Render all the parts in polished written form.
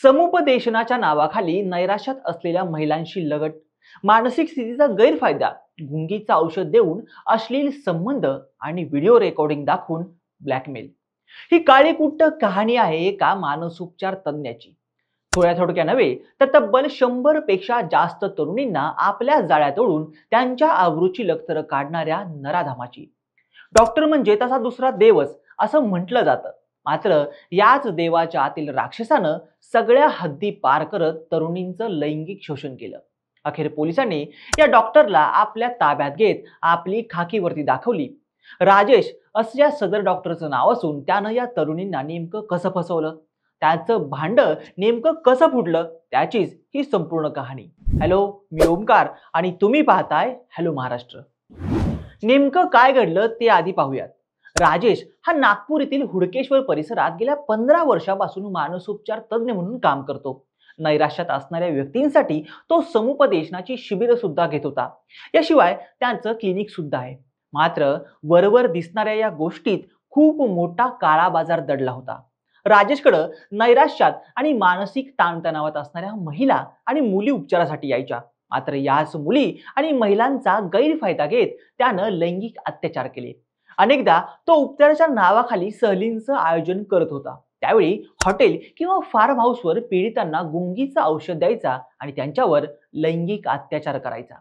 समुपदेशनाच्या नावाखाली नैराश्यात असलेल्या महिलांशी लगट, मानसिक स्थितीचा गैरफायदा, गुंगीचं औषध देऊन अश्लील संबंध आणि व्हिडिओ रेकॉर्डिंग दाखवून ब्लॅकमेल ही काळीकुट्ट कहाणी आहे एका मानसोपचार तज्ञाची। थोड्या नव्हे तर तब्बल 100 पेक्षा जास्त तरुणींना आपल्या जाळ्यात ओढून त्यांच्या आबरूची लखतर काढणाऱ्या नराधामाची। डॉक्टर म्हणजे तसा दुसरा देवच असं म्हटलं जातं, मात्र याच देवाच्या आतील राक्षसानं सगळ्या हद्दी पार करत तरुणींचं लैंगिक शोषण केलं। अखेर पोलिसांनी या डॉक्टरला आपल्या ताब्यात घेत आपली खाकीवर्दी दाखवली। राजेश असं या सदर डॉक्टरचं नाव असून त्यानं या तरुणींना नेमकं कसं फसवलं, त्याचं भांड नेमकं कसं फुटलं, त्याचीच ही संपूर्ण कहाणी। हॅलो, मी ओमकार आणि तुम्ही पाहताय हॅलो महाराष्ट्र। नेमकं काय घडलं ते आधी पाहूयात। राजेश हा नागपूर येथील हुडकेश्वर परिसरात गेल्या 15 वर्षापासून मानसोपचार तज्ञ म्हणून काम करतो। नैराश्यात असणाऱ्या व्यक्तींसाठी तो समुपदेशनाची शिबिर सुद्धा घेत होता। याशिवाय त्यांचं क्लिनिक सुद्धा आहे। मात्र वरवर दिसणाऱ्या या गोष्टीत खूप मोठा काळा बाजार दडला होता। राजेशकडे नैराश्यात आणि मानसिक ताणतणावात असणाऱ्या महिला आणि मुली उपचारासाठी यायच्या। मात्र याच मुली आणि महिलांचा गैरफायदा घेत त्यानं लैंगिक अत्याचार केले। अनेकदा तो उपचाराच्या नावाखाली सहलींचं आयोजन करत होता। त्यावेळी हॉटेल किंवा फार्म हाऊसवर पीडितांना गुंगीचं औषध द्यायचा आणि त्यांच्यावर लैंगिक अत्याचार करायचा।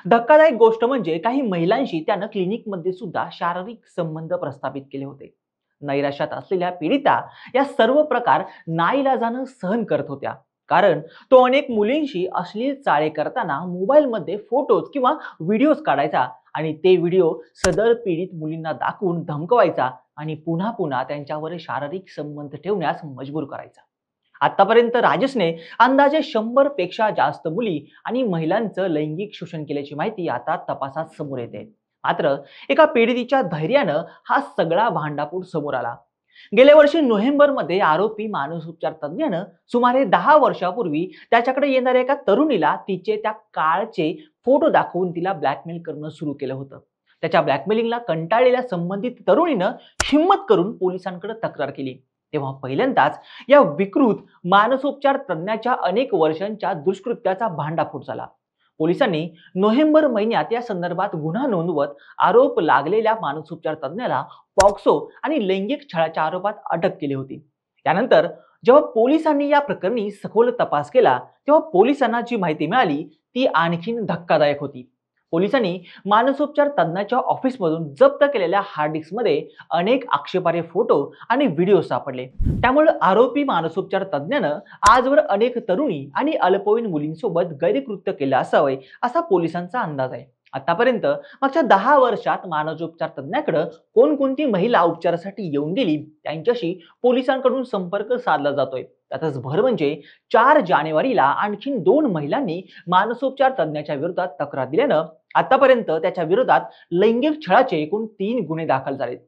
धक्कादायक गोष्ट म्हणजे काही महिलांशी त्यानं क्लिनिकमध्ये सुद्धा शारीरिक संबंध प्रस्थापित केले होते। नैराश्यात असलेल्या पीडिता या सर्व प्रकार नाईलाजानं सहन करत होत्या, कारण तो अनेक मुलींशी अश्लील चाळे करताना मोबाईलमध्ये फोटोज किंवा व्हिडिओज काढायचा आणि ते व्हिडिओ सदर पीडित मुलींना दाखवून धमकवायचा आणि पुन्हा पुन्हा त्यांच्यावर शारीरिक संबंध ठेवण्यास मजबूर करायचा। आतापर्यंत राजेशने अंदाजे 100 पेक्षा जास्त मुली आणि महिलांचं लैंगिक शोषण केल्याची माहिती आता तपासात समोर येते। मात्र एका पीडितीच्या धैर्यानं हा सगळा भांडाफोड समोर आला। गेल्या वर्षी नोव्हेंबरमध्ये आरोपी मानसोपचार तज्ञानं सुमारे 10 वर्षापूर्वी त्याच्याकडे येणाऱ्या एका तरुणीला तिचे त्या काळचे फोटो दाखवून तिला ब्लॅकमेल करणं सुरू केलं होतं। त्याच्या ब्लॅकमेलिंगला कंटाळलेल्या संबंधित तरुणीनं हिम्मत करून पोलिसांकडे तक्रार केली। तेव्हा पहिल्यांदाच या विकृत मानसोपचार तज्ञाच्या अनेक वर्षांच्या दुष्कृत्याचा भांडाफोड झाला। पोलिसांनी नोव्हेंबर महिन्यात या संदर्भात गुन्हा नोंदवत आरोप लागलेल्या मानसोपचार तज्ञाला पॉक्सो आणि लैंगिक छळाच्या आरोपात अटक केली होती। त्यानंतर जेव्हा पोलिसांनी या प्रकरणी सखोल तपास केला तेव्हा पोलिसांना जी माहिती मिळाली ती आणखीन धक्कादायक होती। पोलिसांनी मानसोपचार तज्ञाच्या ऑफिसमधून जप्त केलेल्या हार्ड डिस्कमध्ये अनेक आक्षेपार्ह फोटो आणि व्हिडिओ सापडले। त्यामुळे आरोपी मानसोपचार तज्ञानं आजवर अनेक तरुणी आणि अल्पवयीन मुलींसोबत गैरकृत्य केलं असावे असा पोलिसांचा अंदाज आहे। आतापर्यंत मागच्या 10 वर्षात मानसोपचार तज्ञाकडे कोणकोणती महिला उपचारासाठी येऊन गेली त्यांच्याशी पोलिसांकडून संपर्क साधला जातोय। त्यातच भर म्हणजे 4 जानेवारीला आणखीन 2 महिलांनी मानसोपचार तज्ञाच्या विरोधात तक्रार दिल्यानं आतापर्यंत त्याच्या विरोधात लैंगिक छळाचे एकूण 3 गुन्हे दाखल झालेत।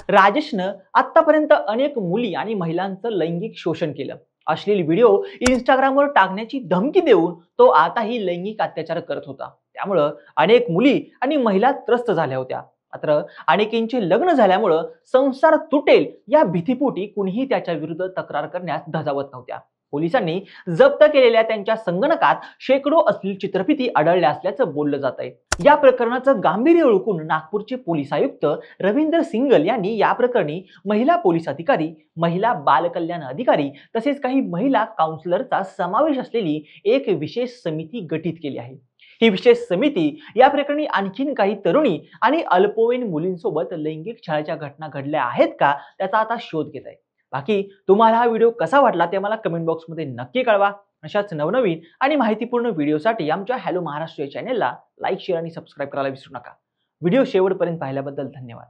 राजेशनं आतापर्यंत अनेक मुली आणि महिलांचं लैंगिक शोषण केलं। अश्लील व्हिडिओ इंस्टाग्रामवर टाकण्याची धमकी देऊन तो आताही लैंगिक अत्याचार करत होता। त्यामुळे अनेक मुली आणि महिला त्रस्त झाल्या होत्या। मात्र अनेकींचे लग्न झाल्यामुळे संसार तुटेल या भीतीपोटी कुणीही त्याच्या विरुद्ध तक्रार करण्यास धजावत नव्हत्या। पोलिसांनी जप्त केलेल्या त्यांच्या संगणकात शेकडो अश्लील चित्रफिती आढळल्या असल्याचं बोललं जात आहे। या प्रकरणाचं गांभीर्य ओळखून नागपूरचे पोलीस आयुक्त रवींद्र सिंगल यांनी या प्रकरणी महिला पोलीस अधिकारी, महिला बाल कल्याण अधिकारी तसेच काही महिला काउन्सिलरचा समावेश असलेली एक विशेष समिती गठीत केली आहे। ही विशेष समिती या प्रकरणी आणखीन काही तरुणी आणि अल्पवयीन मुलींसोबत लैंगिक छळाच्या घटना घडल्या आहेत का त्याचा आता शोध घेत आहे। बाकी तुम्हाला हा व्हिडिओ कसा वाटला ते मला कमेंट बॉक्समध्ये नक्की कळवा। अशाच नवनवीन आणि माहितीपूर्ण व्हिडिओसाठी आमच्या हॅलो महाराष्ट्र या चॅनेलला लाईक, शेअर आणि सबस्क्राईब करायला विसरू नका। व्हिडिओ शेवटपर्यंत पाहिल्याबद्दल धन्यवाद।